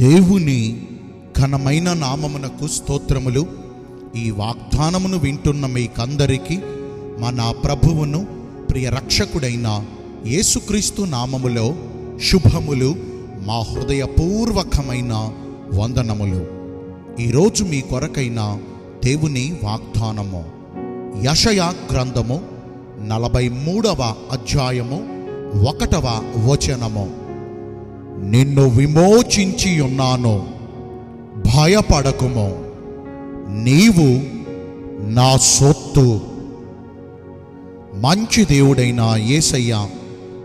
దేవుని ఘనమైన నామమునకు స్తోత్రములు. ఈ వాగ్దానమును వింటున్న మీకందరికీ మన ప్రభువును ప్రియ రక్షకుడైన యేసుక్రీస్తు నామములో శుభములు, మా హృదయపూర్వకమైన వందనములు. ఈరోజు మీ కొరకైన దేవుని వాగ్దానము యెషయా గ్రంథము 43వ అధ్యాయము 1వ వచనము. నిన్ను విమోచించి ఉన్నాను, భయపడకుము, నీవు నా సొత్తు. మంచి దేవుడైన యేసయ్య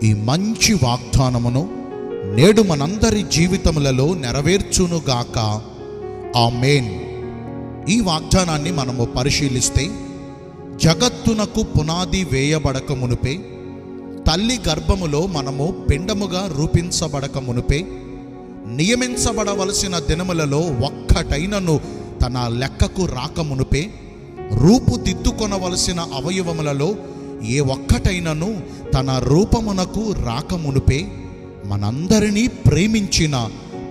ఈ మంచి వాగ్దానమును నేడు మనందరి జీవితములలో నెరవేర్చునుగాక. ఆమేన్. ఈ వాగ్దానాన్ని మనము పరిశీలిస్తే, జగత్తునకు పునాది వేయబడక మునుపే, తల్లి గర్భములో మనము పిండముగా రూపించబడక మునుపే, నియమించబడవలసిన దినములలో ఒక్కటైనను తన లెక్కకు రాకమునుపే, రూపుదిద్దుకొనవలసిన అవయవములలో ఏ ఒక్కటైనను తన రూపమునకు రాకమునుపే, మనందరినీ ప్రేమించిన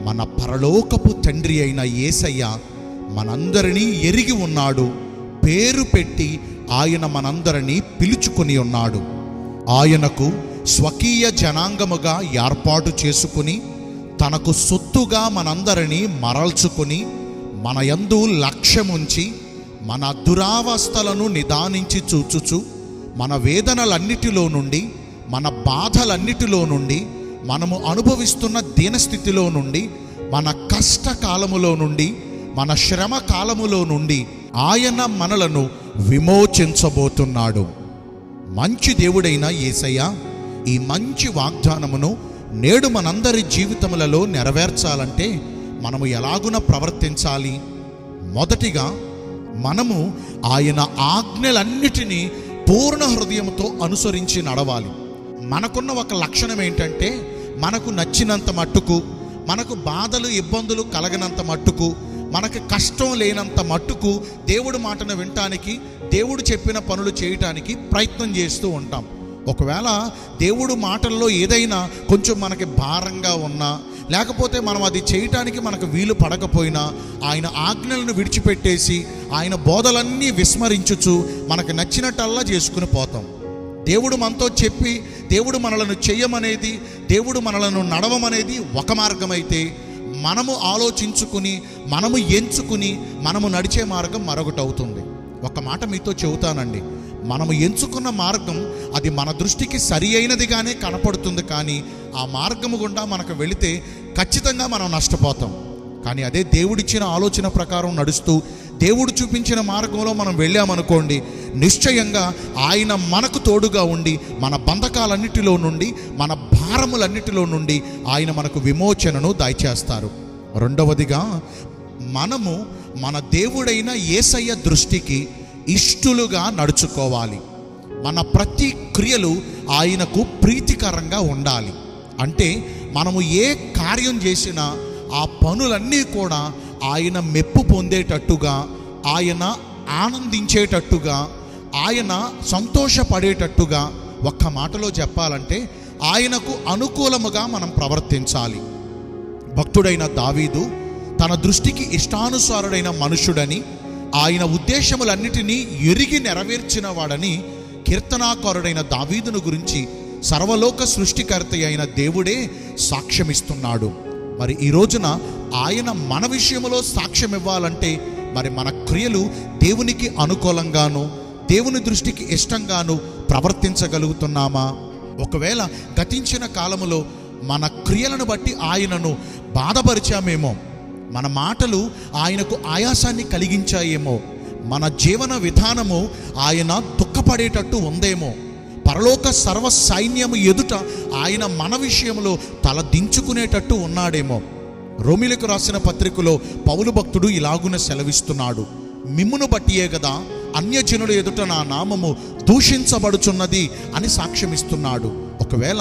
మన పరలోకపు తండ్రి అయిన యేసయ్య మనందరినీ ఎరిగి ఉన్నాడు. పేరు పెట్టి ఆయన మనందరినీ పిలుచుకొని ఉన్నాడు. ఆయనకు స్వకీయ జనాంగముగా ఏర్పాటు చేసుకుని, తనకు సొత్తుగా మనందరినీ మరల్చుకొని, మన యందు లక్ష్యముంచి, మన దురావస్థలను నిదానించి చూచుచు, మన వేదనలన్నిటిలో నుండి, మన బాధలన్నిటిలో నుండి, మనము అనుభవిస్తున్న దీనస్థితిలో నుండి, మన కష్టకాలములో నుండి, మన శ్రమ కాలములో నుండి ఆయన మనలను విమోచించబోతున్నాడు. మంచి దేవుడైన యేసయ్య ఈ మంచి వాగ్దానమును నేడు మనందరి జీవితములలో నెరవేర్చాలంటే మనము ఎలాగున ప్రవర్తించాలి? మొదటిగా మనము ఆయన ఆజ్ఞలన్నిటినీ పూర్ణ హృదయంతో అనుసరించి నడవాలి. మనకున్న ఒక లక్షణం ఏంటంటే, మనకు నచ్చినంత మట్టుకు, మనకు బాధలు ఇబ్బందులు కలగనంత మట్టుకు, మనకు కష్టం లేనంత మట్టుకు దేవుడి మాటను వినటానికి, దేవుడు చెప్పిన పనులు చేయటానికి ప్రయత్నం చేస్తూ ఉంటాం. ఒకవేళ దేవుడు మాటల్లో ఏదైనా కొంచెం మనకి భారంగా ఉన్నా, లేకపోతే మనం అది చేయటానికి మనకు వీలు పడకపోయినా, ఆయన ఆజ్ఞలను విడిచిపెట్టేసి ఆయన బోధలన్నీ విస్మరించుచు మనకు నచ్చినట్టల్లా చేసుకుని పోతాం. దేవుడు మనతో చెప్పి దేవుడు మనలను చెయ్యమనేది, దేవుడు మనలను నడవమనేది ఒక మార్గమైతే, మనము ఆలోచించుకుని, మనము ఎంచుకుని, మనము నడిచే మార్గం మరొకటి అవుతుంది. ఒక మాట మీతో చెబుతానండి, మనము ఎంచుకున్న మార్గం అది మన దృష్టికి సరి అయినదిగానే కనపడుతుంది, కానీ ఆ మార్గము గుండా మనకు వెళితే ఖచ్చితంగా మనం నష్టపోతాం. కానీ అదే దేవుడిచ్చిన ఆలోచన ప్రకారం నడుస్తూ, దేవుడు చూపించిన మార్గంలో మనం వెళ్ళామనుకోండి, నిశ్చయంగా ఆయన మనకు తోడుగా ఉండి, మన బంధకాలన్నిటిలో నుండి, మన భారములన్నిటిలో నుండి ఆయన మనకు విమోచనను దయచేస్తారు. రెండవదిగా, మనము మన దేవుడైన యేసయ్య దృష్టికి ఇష్టలుగా నడుచుకోవాలి. మన ప్రతి క్రియలు ఆయనకు ప్రీతికరంగా ఉండాలి. అంటే మనము ఏ కార్యం చేసినా ఆ పనులన్నీ కూడా ఆయన మెప్పు పొందేటట్టుగా, ఆయన ఆనందించేటట్టుగా, ఆయన సంతోషపడేటట్టుగా, ఒక్క మాటలో చెప్పాలంటే ఆయనకు అనుకూలముగా మనం ప్రవర్తించాలి. భక్తుడైన దావీదు తన దృష్టికి ఇష్టానుసారుడైన మనుషుడని, ఆయన ఉద్దేశములన్నిటినీ ఎరిగి నెరవేర్చిన వాడని కీర్తనాకారుడైన దావీదును గురించి సర్వలోక సృష్టికర్త అయిన దేవుడే సాక్ష్యమిస్తున్నాడు. మరి ఈ రోజున ఆయన మన విషయంలో సాక్ష్యం ఇవ్వాలంటే, మరి మన క్రియలు దేవునికి అనుకూలంగాను, దేవుని దృష్టికి ఇష్టంగాను ప్రవర్తించగలుగుతున్నామా? ఒకవేళ గతించిన కాలములో మన క్రియలను బట్టి ఆయనను బాధపరిచామేమో, మన మాటలు ఆయనకు ఆయాసాన్ని కలిగించాయేమో, మన జీవన విధానము ఆయన దుఃఖపడేటట్టు ఉందేమో, పరలోక సర్వ సైన్యము ఎదుట ఆయన మన విషయంలో తల దించుకునేటట్టు ఉన్నాడేమో. రోమీయులకు రాసిన పత్రికలో పౌలు భక్తుడు ఇలాగున సెలవిస్తున్నాడు, మిమ్మును బట్టియే కదా అన్యజనుల ఎదుట నా నామము దూషించబడుచున్నది అని సాక్ష్యమిస్తున్నాడు. ఒకవేళ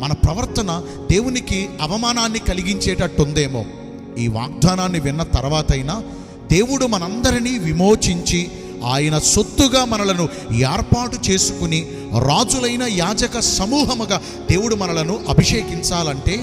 మన ప్రవర్తన దేవునికి అవమానాన్ని కలిగించేటట్టుందేమో. ఈ వాగ్దానాన్ని విన్న తర్వాతైనా దేవుడు మనందరినీ విమోచించి ఆయన సొత్తుగా మనలను ఏర్పాటు చేసుకుని రాజులైన యాజక సమూహముగా దేవుడు మనలను అభిషేకించాలంటే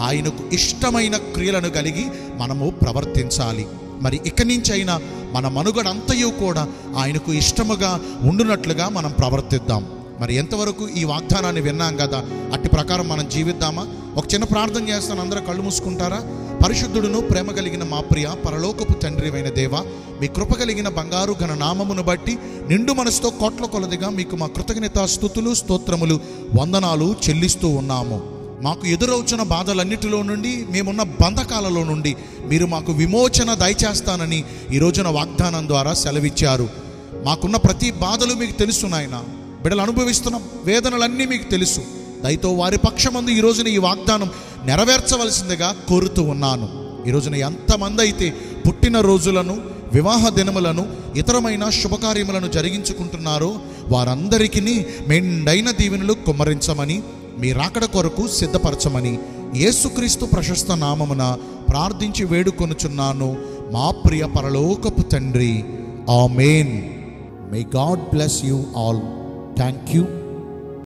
ఆయనకు ఇష్టమైన క్రియలను కలిగి మనము ప్రవర్తించాలి. మరి ఇక నుంచైనా మన మనుగడ అంతయు కూడా ఆయనకు ఇష్టముగా ఉండునట్లుగా మనం ప్రవర్తిద్దాం. మరి ఎంతవరకు ఈ వాగ్దానాన్ని విన్నాం కదా, అట్టి ప్రకారం మనం జీవిద్దామా? ఒక చిన్న ప్రార్థన చేస్తాను, అందరూ కళ్ళు మూసుకుంటారా? పరిశుద్ధుడును ప్రేమ కలిగిన మా ప్రియ పరలోకపు తండ్రి అయిన దేవ, మీ కృప కలిగిన బంగారు ఘన నామమును బట్టి నిండు మనసుతో కోట్ల కొలదిగా మీకు మా కృతజ్ఞత స్తుతులు స్తోత్రములు వందనాలు చెల్లిస్తూ ఉన్నాము. మాకు ఎదురవుతున్న బాధలన్నిటిలో నుండి, మేమున్న బంధకాలలో నుండి మీరు మాకు విమోచన దయచేస్తానని ఈ రోజున వాగ్దానం ద్వారా సెలవిచ్చారు. మాకున్న ప్రతి బాధలు మీకు తెలుసు నాయన. బిడ్డలు అనుభవిస్తున్న వేదనలన్నీ మీకు తెలుసు. దయతో వారి పక్షమందు ఈ రోజున ఈ వాగ్దానం నెరవేర్చవలసిందిగా కోరుతూ ఉన్నాను. ఈ రోజున ఎంతమంది అయితే పుట్టిన రోజులను, వివాహ దినములను, ఇతరమైన శుభకార్యములను జరిగించుకుంటున్నారో వారందరికీ మెండైన దీవెనలు కుమ్మరించమని, మీ రాకడ కొరకు సిద్ధపరచమని యేసుక్రీస్తు ప్రశస్త నామమున ప్రార్థించి వేడుకొనుచున్నాను మా ప్రియ పరలోకపు తండ్రి. Amen. May God bless you all. Thank you.